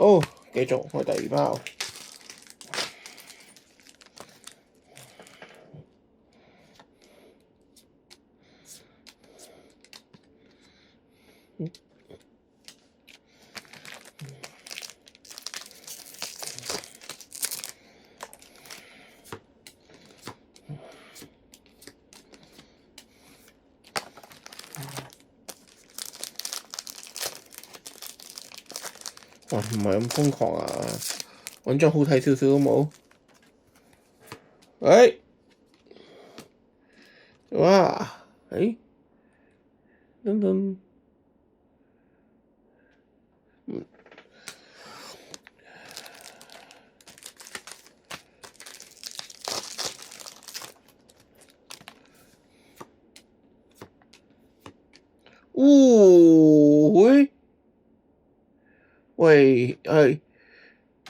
好，繼續開第二包。哇，唔係咁瘋狂啊！揾張好睇少少都冇。哇！等等。喂，係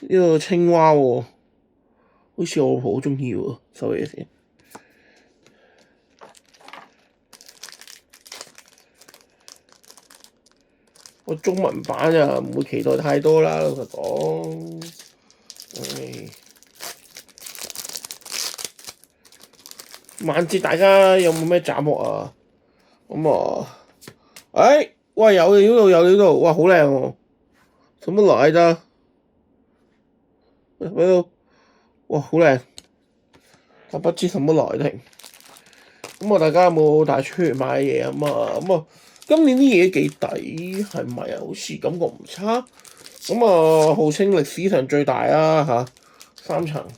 呢個青蛙喎，好似我好中意喎，收嘢先。個中文版啊，唔會期待太多啦，老實講。萬節大家有冇咩斬獲啊？喂，有料到有料到，哇，好靚喎！什麼來㗎？睇到，哇，好靚！但不知什麼來的。大家有冇帶出去買嘢啊？今年啲嘢幾抵，係咪啊？好似感覺唔差。號稱歷史上最大啊3層。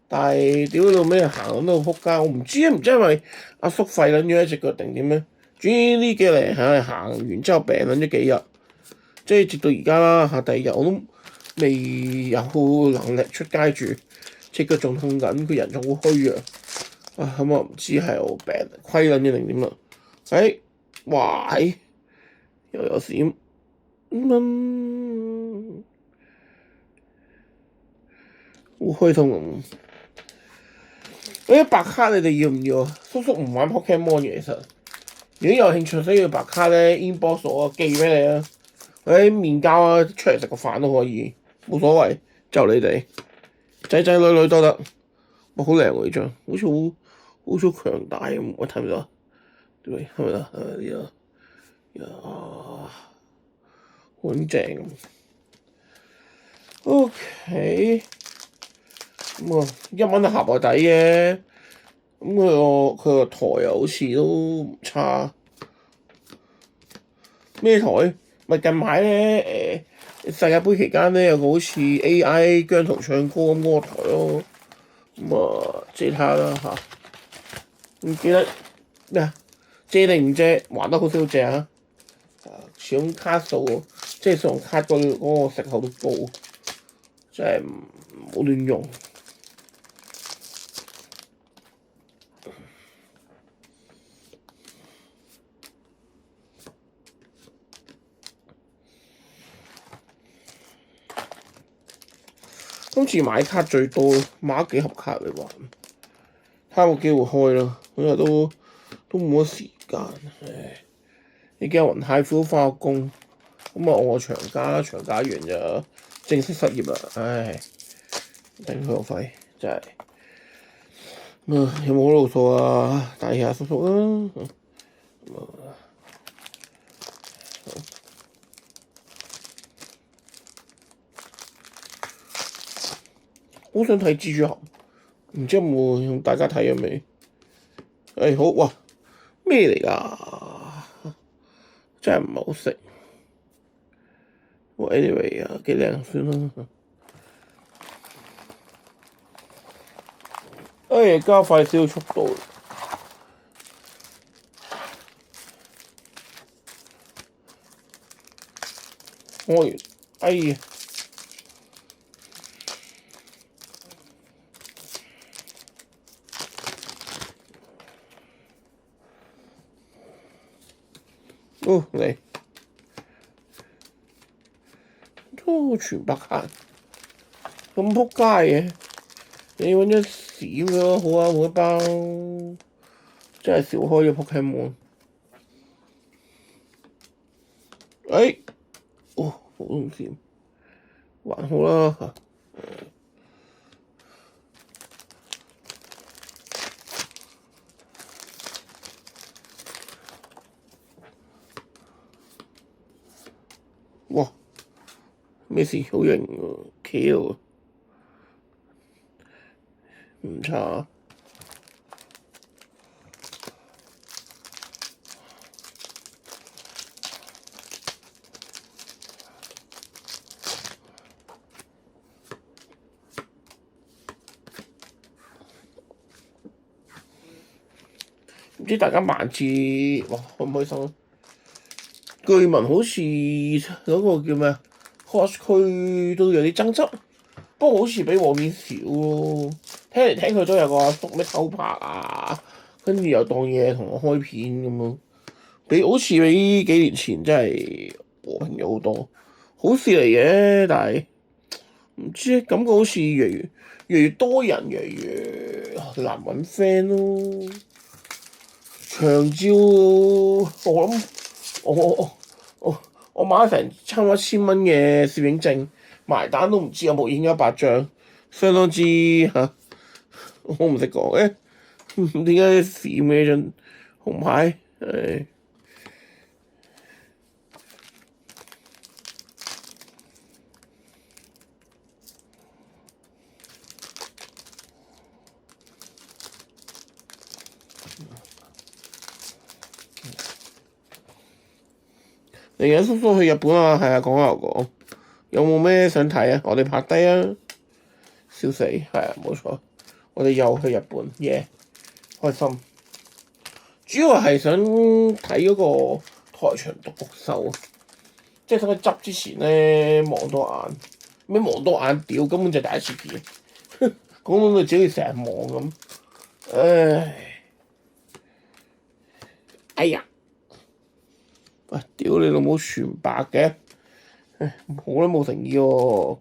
但係屌到咩行到撲街，我唔知係因為阿叔廢撚咗一隻腳定點咧？總之呢幾嚟行完之後病撚咗幾日，即係直到而家啦第二日我都未有能力出街住，隻腳仲痛緊，個人仲好虛弱。唔知係我病虧撚咗定點啦？哇！又有閃好開通白卡你哋要唔要啊？叔叔唔玩 Pokemon 嘅，其實如果有興趣需要白卡咧 ，inbox 我寄俾你啊！面交啊，出嚟食個飯都可以，冇所謂，就你哋仔仔女女都得。好靚喎呢張，好似好強大咁，我睇唔到，對，係咪啊？好正。OK，1蚊一盒個底嘅，佢個台又好似都唔差。咩台？咪近排咧世界盃期間咧有個好似 AI 姜濤唱歌咁嗰個台咯。借睇下啦嚇。唔記得咩啊？借定唔借？還得好少借啊！始終卡數即係信用卡嗰個息口都高，真係唔好亂用。今次買卡最多，買咗幾盒卡嚟玩，睇下有冇機會開咯。因為都冇乜時間。你見雲太夫翻咗工，我長假啦，長假完就正式失業啦。頂佢個肺，真係。有冇好路數啊？大下叔叔啦。好想睇蜘蛛俠，唔知有冇大家睇咗未？好哇，咩嚟㗎？真係唔係好識。anyway 啊，幾靚算啦。加快少少速度。呀！嚟，都全白卡，咁撲街嘅，你揾張閃嘅咯，好啊，每一包，真係少開咗 Pokemon。普通閃，還好啦。哇！咩事？好型喎，企喺度，唔差。唔知大家萬字哇開唔開心啊？據聞好似嗰個叫咩啊 cos 區都有啲爭執，不過好似比往年少咯。聽嚟聽去都有個阿叔咩偷拍啊，跟住又當嘢同我開片咁樣，好似比幾年前真係和平咗好多，好事嚟嘅。但係唔知感覺好似越嚟越多人，越嚟越難揾 friend 咯。長照我諗我買咗成差唔多1000蚊嘅攝影證，埋單都唔知有冇影100張，相當之嚇，我唔識講嘅，點解閃嘅張紅牌？嚟緊叔叔去日本啊，係啊，講又講，有冇咩想睇啊？我哋拍低啊，笑死，係啊，冇錯，我哋又去日本，耶、開心。主要係想睇嗰個台場獨角獸，即係睇佢執之前咧望多眼，咩望多眼屌，根本就第一次見，講到佢自己成日望咁，哎呀！喂，屌你老母全白嘅，好都冇誠意喎！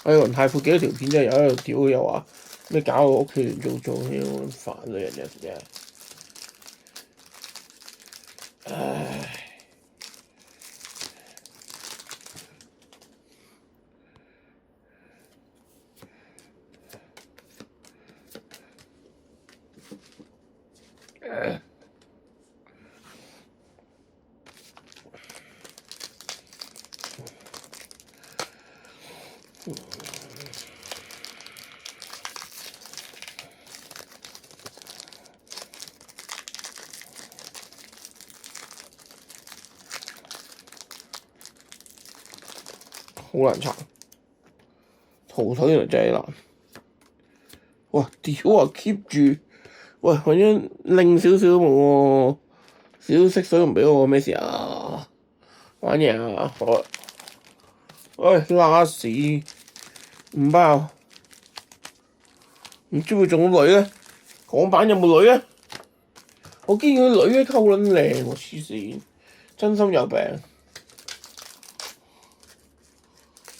雲太闊幾多條片真係又喺度屌，又話咩搞到屋企亂糟糟，咁煩女人嘅真係。唉，好難查，圖手原來真係難。哇！屌啊 keep 住，喂揾張靚少少都冇喎，少色水唔俾我咩事啊？玩嘢啊！好，喂拉屎唔包，唔知會中女咧？港版有冇女啊？我見佢女咧溝撚靚喎，黐線，真心有病。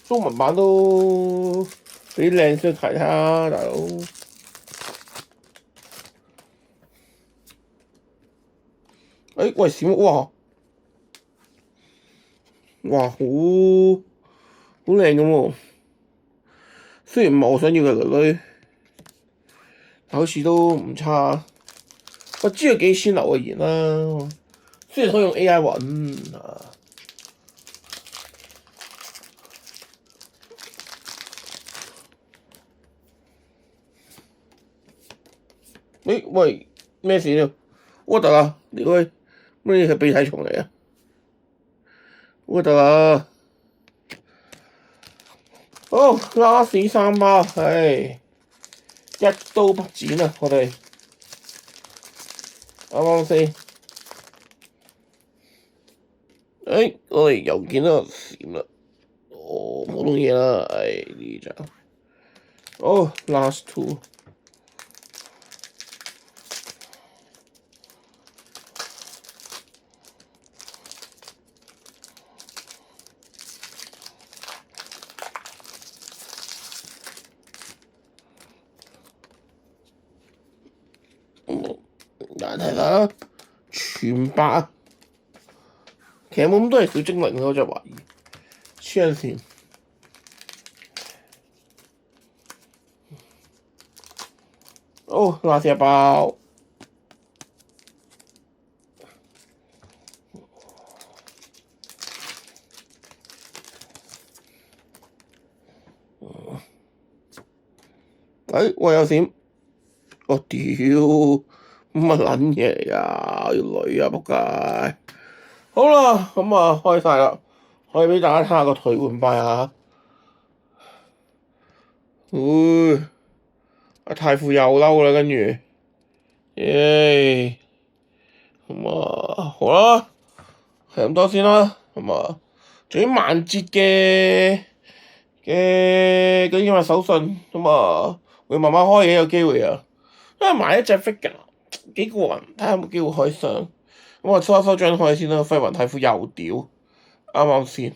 中文版都幾靚，先睇下大佬。喂，閃屋哇，好靚咁喎。雖然唔係我想要嘅女女，但好似都唔差。我知佢幾千留嘅言啦，雖然可以用 AI 揾啊。喂，咩事啊？我得啦，你喂，咩係鼻涕蟲嚟啊？我得啦，好拉屎3包，唉，一刀不剪啊！我哋啱啱先，我哋又見到閃啦，普通嘢啦，呢張，last two。難睇啦，全白，其實冇咁多係小精靈咯，我就懷疑黐撚線。哦，垃圾包。喂有閃！我屌，乜撚嘢嚟㗎？要女啊仆街！好啦，咁啊開晒啦，可以俾大家睇下個頹換幣啊！阿太傅又嬲啦，跟住，耶！咁啊好啦，係咁多先啦，咁啊，仲有萬捷嘅嗰啲咁嘅手信，咁啊會慢慢開嘅有機會啊，因為買一隻 figure 幾過癮，睇下有冇機會開箱。咁我收一收張開先啦，輝雲太傅又屌，啱啱先？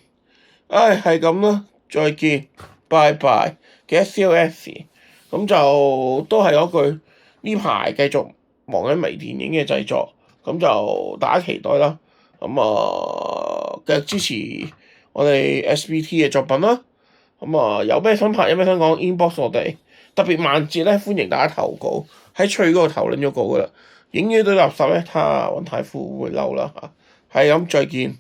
唉，係咁啦，再見，拜拜。記得 COS，咁就都係嗰句，呢排繼續忙緊微電影嘅製作，咁就大家期待啦。咁啊，繼續支持我哋 SBT 嘅作品啦。咁啊，有咩想拍，有咩想講 inbox 我哋，特別萬節咧，歡迎大家投稿，喺翠嗰度投撚咗個噶啦。影咗堆垃圾咧，睇下雲太傅會嬲啦嚇。係咁，再見。